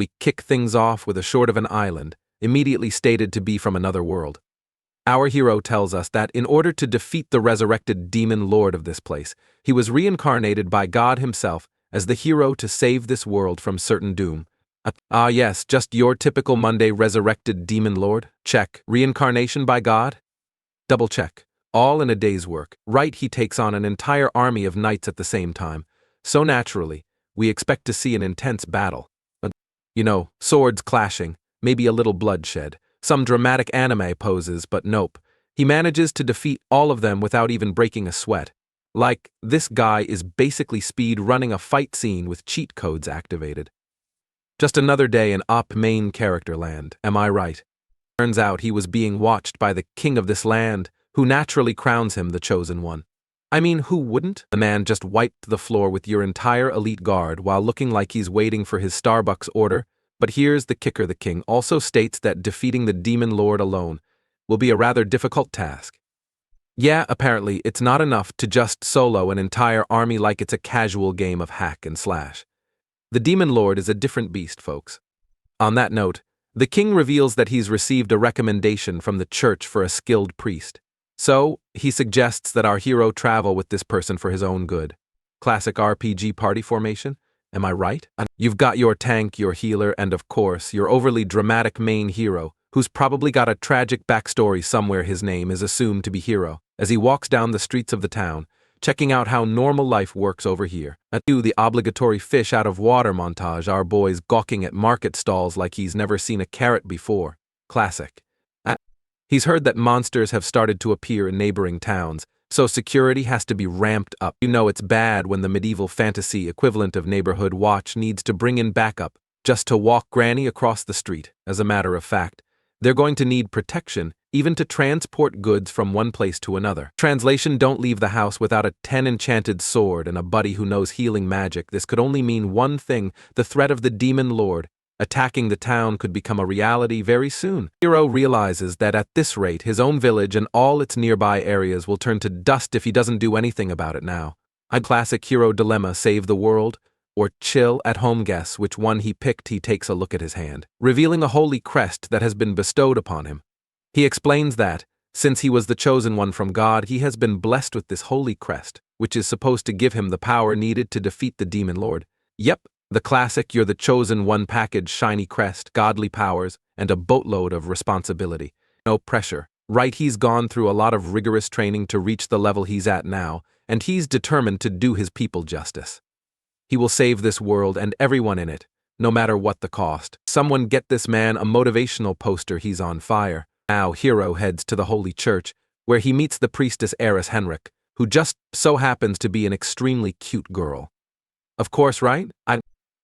We kick things off with a short of an island, immediately stated to be from another world. Our hero tells us that in order to defeat the resurrected demon lord of this place, he was reincarnated by God himself as the hero to save this world from certain doom. Ah yes, just your typical Monday resurrected demon lord? Check. Reincarnation by God? Double check. All in a day's work. Right, he takes on an entire army of knights at the same time. So naturally, we expect to see an intense battle. Swords clashing, maybe a little bloodshed, some dramatic anime poses, but nope. He manages to defeat all of them without even breaking a sweat. Like, this guy is basically speed running a fight scene with cheat codes activated. Just another day in main character land, am I right? Turns out he was being watched by the king of this land, who naturally crowns him the chosen one. I mean, who wouldn't? The man just wiped the floor with your entire elite guard while looking like he's waiting for his Starbucks order. But here's the kicker: the king also states that defeating the demon lord alone will be a rather difficult task. Yeah, apparently it's not enough to just solo an entire army like it's a casual game of hack and slash. The demon lord is a different beast, folks. On that note, the king reveals that he's received a recommendation from the church for a skilled priest. So, he suggests that our hero travel with this person for his own good. Classic RPG party formation? Am I right? You've got your tank, your healer, and of course, your overly dramatic main hero, who's probably got a tragic backstory somewhere. His name is assumed to be Hero, as he walks down the streets of the town, checking out how normal life works over here. The obligatory fish out of water montage, our boy's gawking at market stalls like he's never seen a carrot before. Classic. He's heard that monsters have started to appear in neighboring towns, so security has to be ramped up. It's bad when the medieval fantasy equivalent of neighborhood watch needs to bring in backup just to walk Granny across the street. As a matter of fact, they're going to need protection even to transport goods from one place to another. Translation: don't leave the house without a 10 enchanted sword and a buddy who knows healing magic. This could only mean one thing: the threat of the demon lord attacking the town could become a reality very soon. Hero realizes that at this rate, his own village and all its nearby areas will turn to dust if he doesn't do anything about it now. A classic hero dilemma: save the world or chill at home. Guess which one he picked. He takes a look at his hand, revealing a holy crest that has been bestowed upon him. He explains that, since he was the chosen one from God, he has been blessed with this holy crest, which is supposed to give him the power needed to defeat the demon lord. Yep, the classic you're the chosen one package: shiny crest, godly powers, and a boatload of responsibility. No pressure. Right, he's gone through a lot of rigorous training to reach the level he's at now, and he's determined to do his people justice. He will save this world and everyone in it, no matter what the cost. Someone get this man a motivational poster. He's on fire. Now Hero heads to the holy church, where he meets the priestess heiress Henrik, who just so happens to be an extremely cute girl. Of course, right?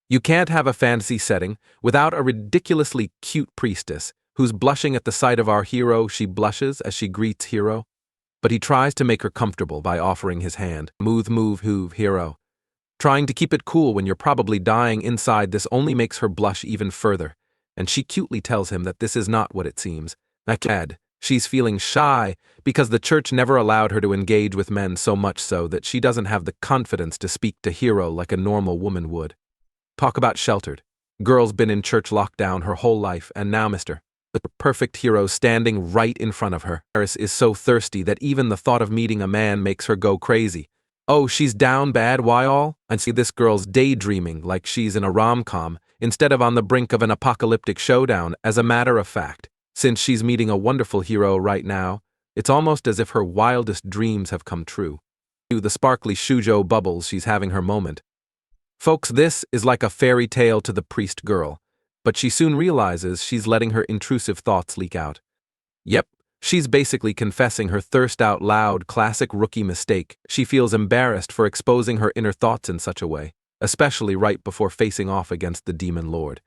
You can't have a fantasy setting without a ridiculously cute priestess who's blushing at the sight of our hero. She blushes as she greets Hero, but he tries to make her comfortable by offering his hand. Move, Hero. Trying to keep it cool when you're probably dying inside. This only makes her blush even further, and she cutely tells him that this is not what it seems. She's feeling shy because the church never allowed her to engage with men, so much so that she doesn't have the confidence to speak to Hero like a normal woman would. Talk about sheltered. Girl's been in church lockdown her whole life, and now the perfect hero standing right in front of her. Eris is so thirsty that even the thought of meeting a man makes her go crazy. Oh, she's down bad, why all? And see, this girl's daydreaming like she's in a rom-com instead of on the brink of an apocalyptic showdown. As a matter of fact, since she's meeting a wonderful hero right now, it's almost as if her wildest dreams have come true. To the sparkly shoujo bubbles, she's having her moment. Folks, this is like a fairy tale to the priest girl, but she soon realizes she's letting her intrusive thoughts leak out. Yep, she's basically confessing her thirst out loud. Classic rookie mistake. She feels embarrassed for exposing her inner thoughts in such a way, especially right before facing off against the demon lord.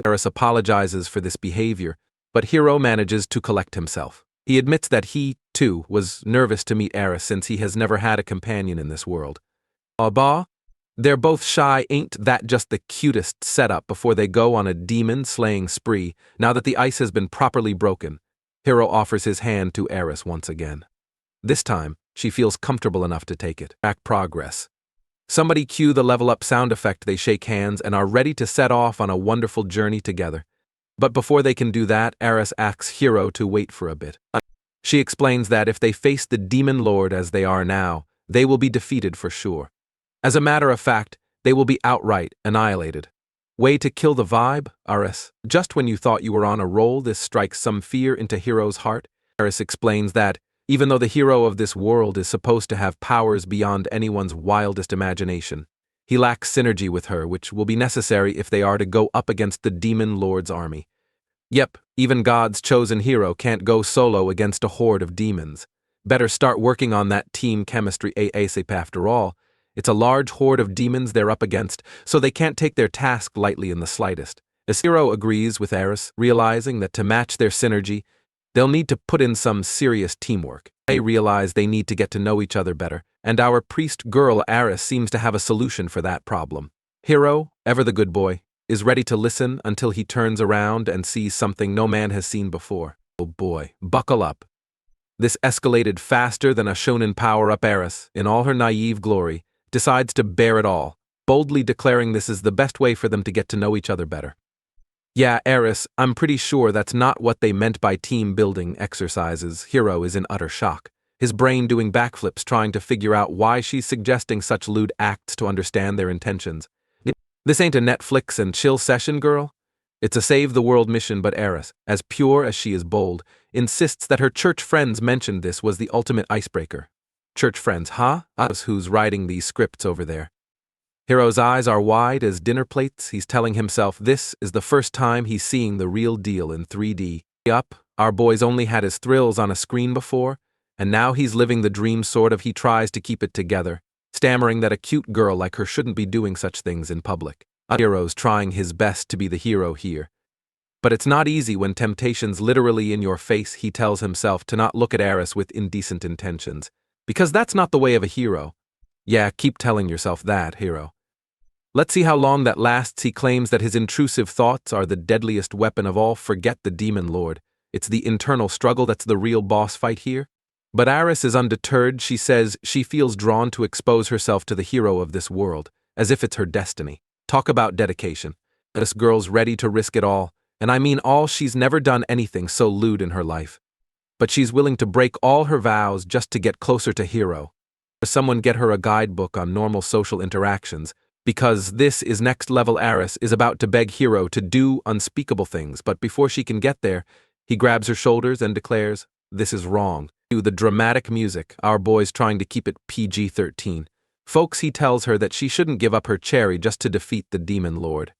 Eris apologizes for this behavior, but Hero manages to collect himself. He admits that he, too, was nervous to meet Eris since he has never had a companion in this world. Bah? They're both shy. Ain't that just the cutest setup before they go on a demon-slaying spree? Now that the ice has been properly broken, Hero offers his hand to Eris once again. This time, she feels comfortable enough to take it. Track progress. Somebody cue the level up sound effect. They shake hands and are ready to set off on a wonderful journey together. But before they can do that, Eris asks Hiro to wait for a bit. She explains that if they face the demon lord as they are now, they will be defeated for sure. As a matter of fact, they will be outright annihilated. Way to kill the vibe, Eris. Just when you thought you were on a roll, this strikes some fear into Hiro's heart. Eris explains that, even though the hero of this world is supposed to have powers beyond anyone's wildest imagination, he lacks synergy with her, which will be necessary if they are to go up against the demon lord's army. Yep, even God's chosen hero can't go solo against a horde of demons. Better start working on that team chemistry ASAP. After all, it's a large horde of demons they're up against, so they can't take their task lightly in the slightest. As Hiro agrees with Eris, realizing that to match their synergy, they'll need to put in some serious teamwork. They realize they need to get to know each other better, and our priest girl Eris seems to have a solution for that problem. Hiro, ever the good boy, is ready to listen until he turns around and sees something no man has seen before. Oh boy, buckle up. This escalated faster than a shonen power-up. Eris, in all her naive glory, decides to bear it all, boldly declaring this is the best way for them to get to know each other better. Yeah, Eris, I'm pretty sure that's not what they meant by team-building exercises. Hiro is in utter shock, his brain doing backflips trying to figure out why she's suggesting such lewd acts to understand their intentions. This ain't a Netflix and chill session, girl. It's a save-the-world mission, but Eris, as pure as she is bold, insists that her church friends mentioned this was the ultimate icebreaker. Church friends, huh? Us who's writing these scripts over there. Hiro's eyes are wide as dinner plates. He's telling himself this is the first time he's seeing the real deal in 3D. Yup, our boy's only had his thrills on a screen before, and now he's living the dream sort of. He tries to keep it together, stammering that a cute girl like her shouldn't be doing such things in public. Hiro's trying his best to be the hero here. But it's not easy when temptation's literally in your face. He tells himself to not look at Eris with indecent intentions, because that's not the way of a hero. Yeah, keep telling yourself that, Hiro. Let's see how long that lasts. He claims that his intrusive thoughts are the deadliest weapon of all. Forget the demon lord. It's the internal struggle that's the real boss fight here. But Eris is undeterred. She says she feels drawn to expose herself to the hero of this world, as if it's her destiny. Talk about dedication. This girl's ready to risk it all, and I mean all. She's never done anything so lewd in her life. But she's willing to break all her vows just to get closer to Hiro. Someone get her a guidebook on normal social interactions, because this is next level. Eris is about to beg Hiro to do unspeakable things, but before she can get there, he grabs her shoulders and declares, "This is wrong." The dramatic music, our boy's trying to keep it PG-13. Folks, he tells her that she shouldn't give up her cherry just to defeat the demon lord.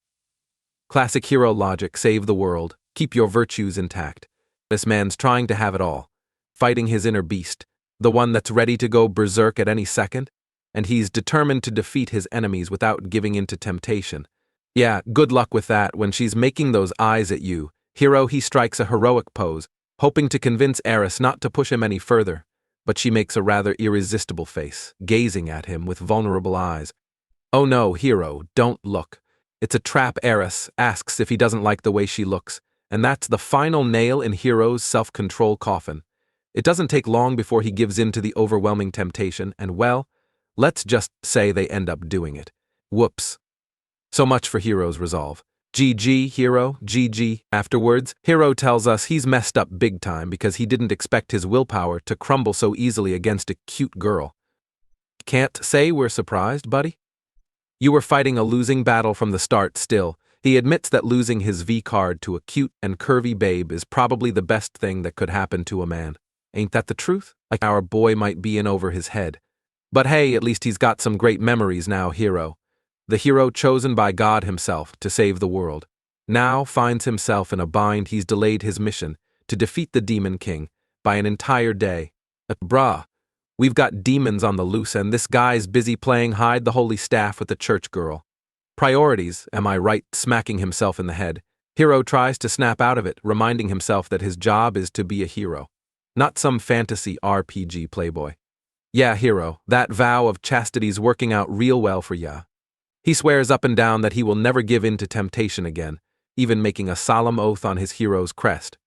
Classic hero logic, save the world, keep your virtues intact. This man's trying to have it all, fighting his inner beast, the one that's ready to go berserk at any second, and he's determined to defeat his enemies without giving in to temptation. Yeah, good luck with that. When she's making those eyes at you, Hiro, he strikes a heroic pose, hoping to convince Eris not to push him any further, but she makes a rather irresistible face, gazing at him with vulnerable eyes. Oh no, Hiro, don't look. It's a trap. Eris asks if he doesn't like the way she looks, and that's the final nail in Hiro's self-control coffin. It doesn't take long before he gives in to the overwhelming temptation, and well, let's just say they end up doing it. Whoops. So much for Hiro's resolve. GG, Hiro, GG. Afterwards, Hiro tells us he's messed up big time because he didn't expect his willpower to crumble so easily against a cute girl. Can't say we're surprised, buddy. You were fighting a losing battle from the start still. He admits that losing his V card to a cute and curvy babe is probably the best thing that could happen to a man. Ain't that the truth? Like our boy might be in over his head. But hey, at least he's got some great memories now. Hiro, the hero chosen by God himself to save the world, now finds himself in a bind. He's delayed his mission to defeat the Demon King by an entire day. Bruh, we've got demons on the loose and this guy's busy playing hide the holy staff with the church girl. Priorities, am I right? Smacking himself in the head, Hiro tries to snap out of it, reminding himself that his job is to be a hero, not some fantasy RPG playboy. Yeah, Hiro, that vow of chastity's working out real well for ya. He swears up and down that he will never give in to temptation again, even making a solemn oath on his hero's crest.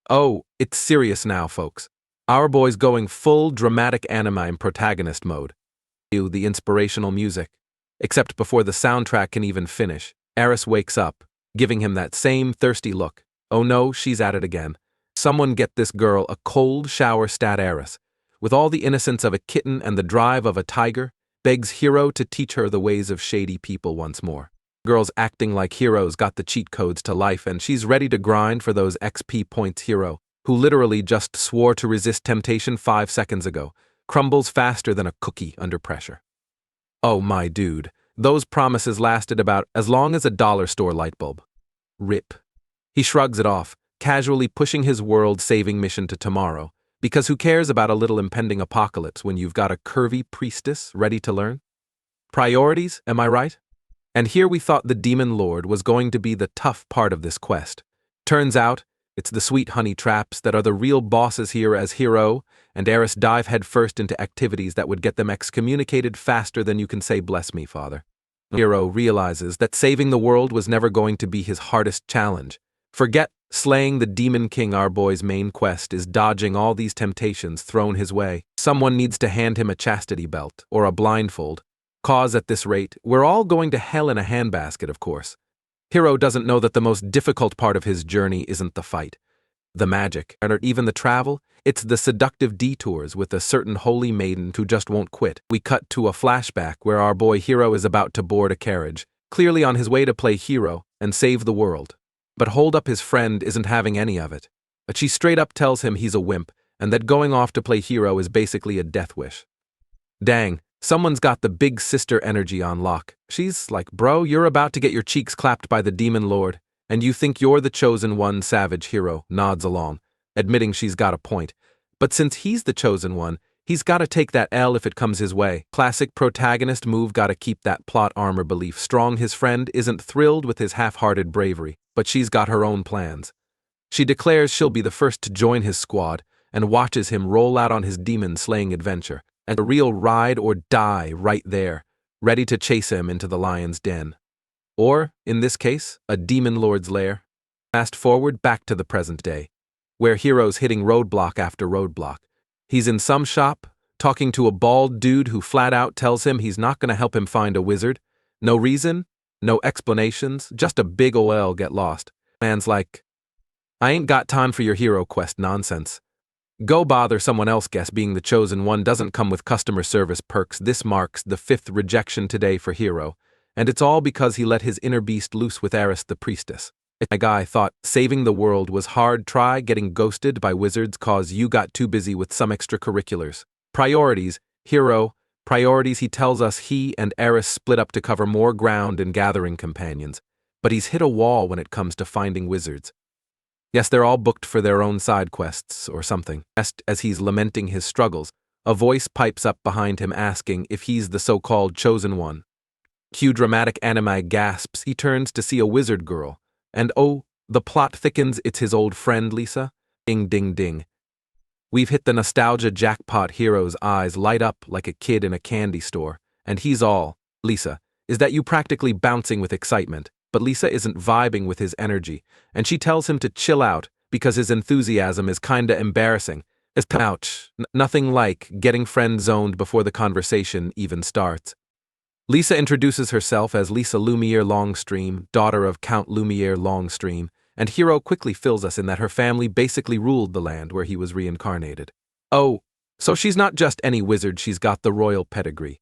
Oh, it's serious now, folks. Our boy's going full dramatic anime protagonist mode. The inspirational music. Except before the soundtrack can even finish, Eris wakes up, giving him that same thirsty look. Oh no, she's at it again. Someone get this girl a cold shower stat Eris. With all the innocence of a kitten and the drive of a tiger, begs Hero to teach her the ways of shady people once more. Girls acting like heroes got the cheat codes to life and she's ready to grind for those XP points. Hero, who literally just swore to resist temptation 5 seconds ago, crumbles faster than a cookie under pressure. Oh my dude, those promises lasted about as long as a dollar store light bulb. Rip. He shrugs it off, casually pushing his world-saving mission to tomorrow, because who cares about a little impending apocalypse when you've got a curvy priestess ready to learn? Priorities, am I right? And here we thought the demon lord was going to be the tough part of this quest. Turns out, it's the sweet honey traps that are the real bosses here as Hero and Eris dive headfirst into activities that would get them excommunicated faster than you can say bless me, father. Hero realizes that saving the world was never going to be his hardest challenge. Forget slaying the demon king. Our boy's main quest is dodging all these temptations thrown his way. Someone needs to hand him a chastity belt or a blindfold. Cause at this rate, we're all going to hell in a handbasket, of course. Hero doesn't know that the most difficult part of his journey isn't the fight, the magic, or even the travel. It's the seductive detours with a certain holy maiden who just won't quit. We cut to a flashback where our boy Hero is about to board a carriage, clearly on his way to play hero and save the world. But hold up, his friend isn't having any of it. But she straight up tells him he's a wimp and that going off to play hero is basically a death wish. Dang. Someone's got the big sister energy on lock. She's like, bro, you're about to get your cheeks clapped by the demon lord, and you think you're the chosen one. Savage. Hero nods along, admitting she's got a point. But since he's the chosen one, he's gotta take that L if it comes his way. Classic protagonist move, gotta keep that plot armor belief strong. His friend isn't thrilled with his half-hearted bravery, but she's got her own plans. She declares she'll be the first to join his squad and watches him roll out on his demon-slaying adventure. And a real ride or die right there, ready to chase him into the lion's den. Or, in this case, a demon lord's lair. Fast forward back to the present day, where Hero's hitting roadblock after roadblock. He's in some shop, talking to a bald dude who flat out tells him he's not going to help him find a wizard. No reason, no explanations, just a big ol' get lost. Man's like, I ain't got time for your hero quest nonsense. Go bother someone else. Guess being the chosen one doesn't come with customer service perks. This marks the 5th rejection today for Hero, and it's all because he let his inner beast loose with Eris the priestess. My guy thought saving the world was hard. Try getting ghosted by wizards cause you got too busy with some extracurriculars. Priorities, Hero, priorities. He tells us he and Eris split up to cover more ground and gathering companions, but he's hit a wall when it comes to finding wizards. Yes, they're all booked for their own side quests or something. Just as he's lamenting his struggles, a voice pipes up behind him asking if he's the so-called chosen one. Cue dramatic anime gasps. He turns to see a wizard girl, and oh, the plot thickens. It's his old friend Lisa. Ding ding ding. We've hit the nostalgia jackpot. Hero's eyes light up like a kid in a candy store, and he's all, Lisa, is that you practically bouncing with excitement. But Lisa isn't vibing with his energy, and she tells him to chill out because his enthusiasm is kinda embarrassing. Ouch, nothing like getting friend-zoned before the conversation even starts. Lisa introduces herself as Lisa Lumiere Longstream, daughter of Count Lumiere Longstream, and Hero quickly fills us in that her family basically ruled the land where he was reincarnated. Oh, so she's not just any wizard, she's got the royal pedigree.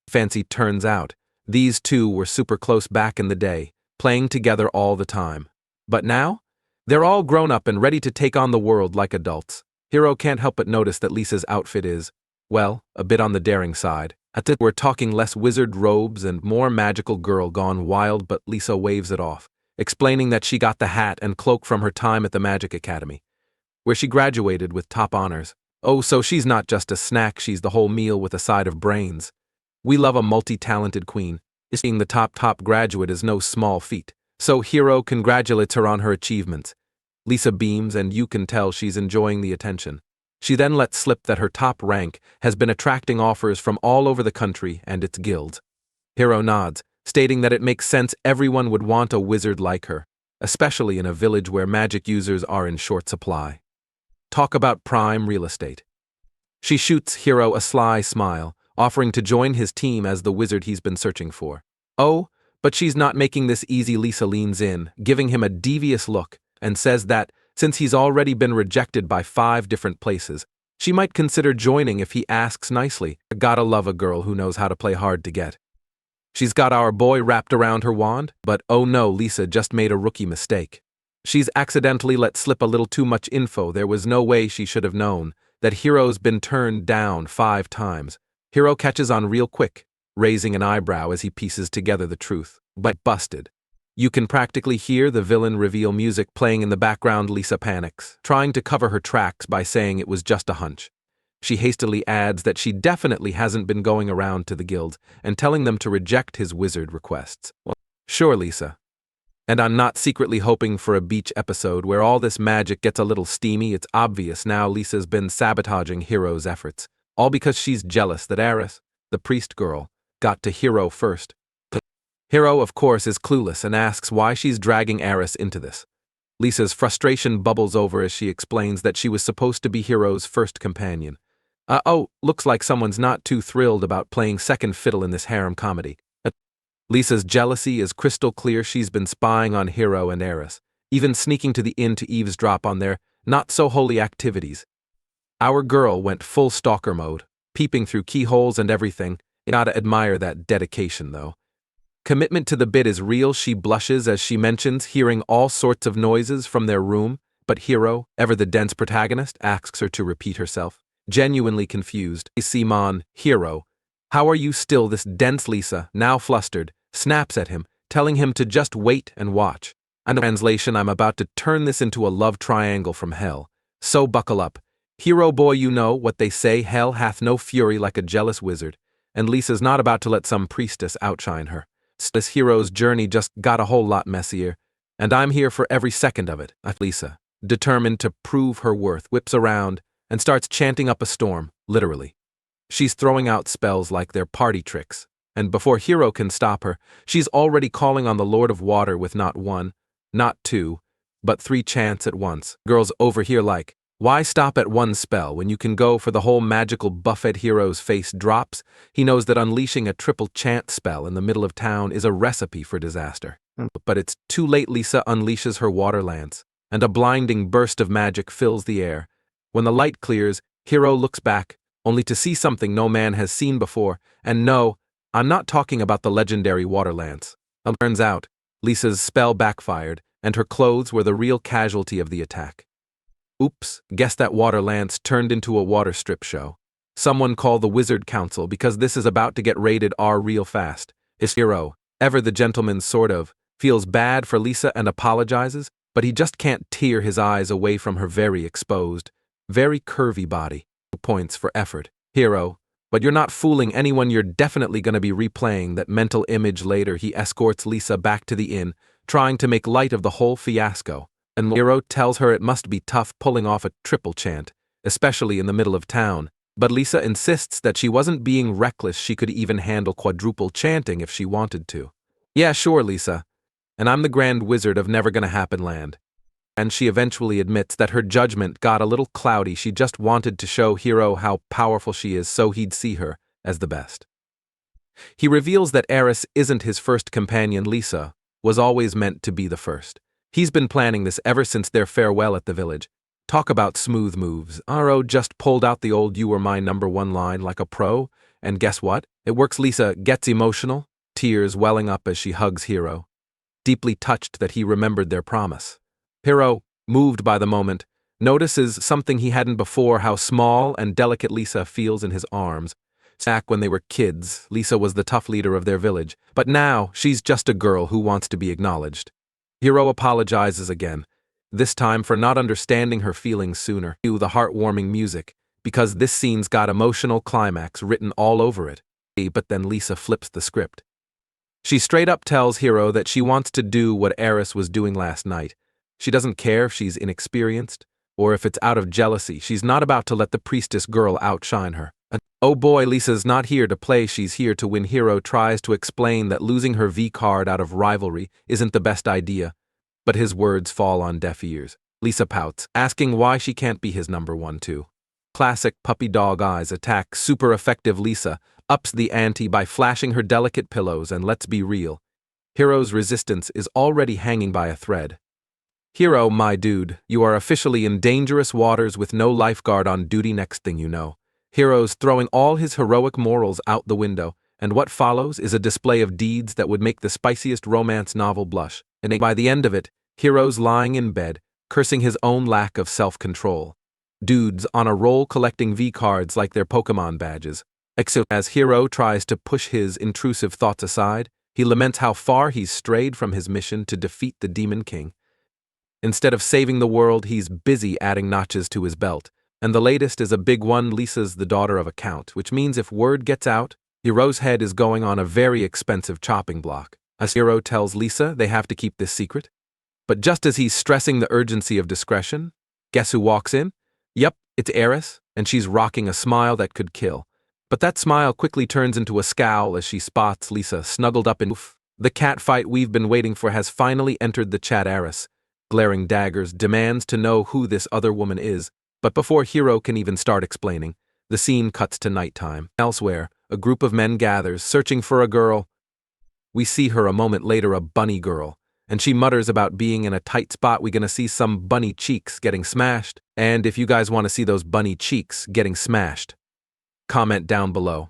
Fancy. Turns out, these two were super close back in the day, playing together all the time. But now, they're all grown up and ready to take on the world like adults. Hero can't help but notice that Lisa's outfit is, well, a bit on the daring side. At it, we're talking less wizard robes and more magical girl gone wild, but Lisa waves it off, explaining that she got the hat and cloak from her time at the Magic Academy, where she graduated with top honors. Oh, so she's not just a snack, she's the whole meal with a side of brains. We love a multi-talented queen. Being the top graduate is no small feat, so Hero congratulates her on her achievements. Lisa beams, and you can tell she's enjoying the attention. She then lets slip that her top rank has been attracting offers from all over the country and its guilds. Hero nods, stating that it makes sense everyone would want a wizard like her, especially in a village where magic users are in short supply. Talk about prime real estate. She shoots Hero a sly smile, offering to join his team as the wizard he's been searching for. Oh, but she's not making this easy. Lisa leans in, giving him a devious look, and says that, since he's already been rejected by 5 different places, she might consider joining if he asks nicely. Gotta love a girl who knows how to play hard to get. She's got our boy wrapped around her wand, but oh no, Lisa just made a rookie mistake. She's accidentally let slip a little too much info. There was no way she should have known that Hiro's been turned down 5 times. Hiro catches on real quick, raising an eyebrow as he pieces together the truth. But busted. You can practically hear the villain reveal music playing in the background. Lisa panics, trying to cover her tracks by saying it was just a hunch. She hastily adds that she definitely hasn't been going around to the guilds and telling them to reject his wizard requests. Well, sure, Lisa. And I'm not secretly hoping for a beach episode where all this magic gets a little steamy. It's obvious now Lisa's been sabotaging Hiro's efforts, all because she's jealous that Eris, the priest girl, got to Hiro first. Hiro, of course, is clueless and asks why she's dragging Eris into this. Lisa's frustration bubbles over as she explains that she was supposed to be Hiro's first companion. Looks like someone's not too thrilled about playing second fiddle in this harem comedy. Lisa's jealousy is crystal clear. She's been spying on Hiro and Eris, even sneaking to the inn to eavesdrop on their not-so-holy activities. Our girl went full stalker mode, peeping through keyholes and everything. Gotta admire that dedication, though. Commitment to the bit is real. She blushes as she mentions hearing all sorts of noises from their room, but Hiro, ever the dense protagonist, asks her to repeat herself. Genuinely confused, Simon, Hiro, how are you still this dense? Lisa, now flustered, snaps at him, telling him to just wait and watch. And translation, I'm about to turn this into a love triangle from hell. So buckle up. Hiro boy, you know what they say, hell hath no fury like a jealous wizard, and Lisa's not about to let some priestess outshine her. This Hiro's journey just got a whole lot messier, and I'm here for every second of it. Lisa, determined to prove her worth, whips around and starts chanting up a storm, literally. She's throwing out spells like they're party tricks, and before Hiro can stop her, she's already calling on the Lord of Water with not 1, not 2, but 3 chants at once. Girls overhear like, why stop at 1 spell when you can go for the whole magical buffet? Hiro's face drops. He knows that unleashing a triple chant spell in the middle of town is a recipe for disaster. But it's too late. Lisa unleashes her water lance, and a blinding burst of magic fills the air. When the light clears, Hiro looks back, only to see something no man has seen before, and no, I'm not talking about the legendary water lance. Turns out, Lisa's spell backfired, and her clothes were the real casualty of the attack. Oops, guess that water lance turned into a water strip show. Someone call the Wizard Council because this is about to get rated R real fast. Hiro, ever the gentleman sort of, feels bad for Lisa and apologizes, but he just can't tear his eyes away from her very exposed, very curvy body. Points for effort. Hiro, but you're not fooling anyone. You're definitely going to be replaying that mental image later. He escorts Lisa back to the inn, trying to make light of the whole fiasco. And Hiro tells her it must be tough pulling off a triple chant, especially in the middle of town. But Lisa insists that she wasn't being reckless. She could even handle quadruple chanting if she wanted to. Yeah, sure, Lisa. And I'm the Grand Wizard of Never Gonna Happen Land. And she eventually admits that her judgment got a little cloudy. She just wanted to show Hiro how powerful she is so he'd see her as the best. He reveals that Eris isn't his first companion. Lisa was always meant to be the first. He's been planning this ever since their farewell at the village. Talk about smooth moves. Aro just pulled out the old "you were my number 1" line like a pro, and guess what? It works. Lisa gets emotional, tears welling up as she hugs Hiro, deeply touched that he remembered their promise. Hiro, moved by the moment, notices something he hadn't before: how small and delicate Lisa feels in his arms. Back when they were kids, Lisa was the tough leader of their village, but now she's just a girl who wants to be acknowledged. Hiro apologizes again, this time for not understanding her feelings sooner. Cue the heartwarming music, because this scene's got emotional climax written all over it. But then Lisa flips the script. She straight up tells Hiro that she wants to do what Eris was doing last night. She doesn't care if she's inexperienced, or if it's out of jealousy. She's not about to let the priestess girl outshine her. Oh boy, Lisa's not here to play, she's here to win. Hiro tries to explain that losing her V card out of rivalry isn't the best idea, but his words fall on deaf ears. Lisa pouts, asking why she can't be his number 1 too. Classic puppy dog eyes attack super effective Lisa, ups the ante by flashing her delicate pillows, and let's be real, Hiro's resistance is already hanging by a thread. Hiro, my dude, you are officially in dangerous waters with no lifeguard on duty. Next thing you know, Hiro's throwing all his heroic morals out the window, and what follows is a display of deeds that would make the spiciest romance novel blush. And by the end of it, Hiro's lying in bed, cursing his own lack of self-control. Dudes on a roll collecting V-cards like their Pokemon badges. Except as Hiro tries to push his intrusive thoughts aside, he laments how far he's strayed from his mission to defeat the Demon King. Instead of saving the world, he's busy adding notches to his belt. And the latest is a big one. Lisa's the daughter of a count, which means if word gets out, Hiro's head is going on a very expensive chopping block. As Hiro tells Lisa they have to keep this secret. But just as he's stressing the urgency of discretion, guess who walks in? Yep, it's Eris, and she's rocking a smile that could kill. But that smile quickly turns into a scowl as she spots Lisa snuggled up in oof. The cat fight we've been waiting for has finally entered the chat. Eris, glaring daggers, demands to know who this other woman is. But before Hiro can even start explaining, the scene cuts to nighttime. Elsewhere, a group of men gathers, searching for a girl. We see her a moment later, a bunny girl, and she mutters about being in a tight spot. We're gonna see some bunny cheeks getting smashed. And if you guys want to see those bunny cheeks getting smashed, comment down below.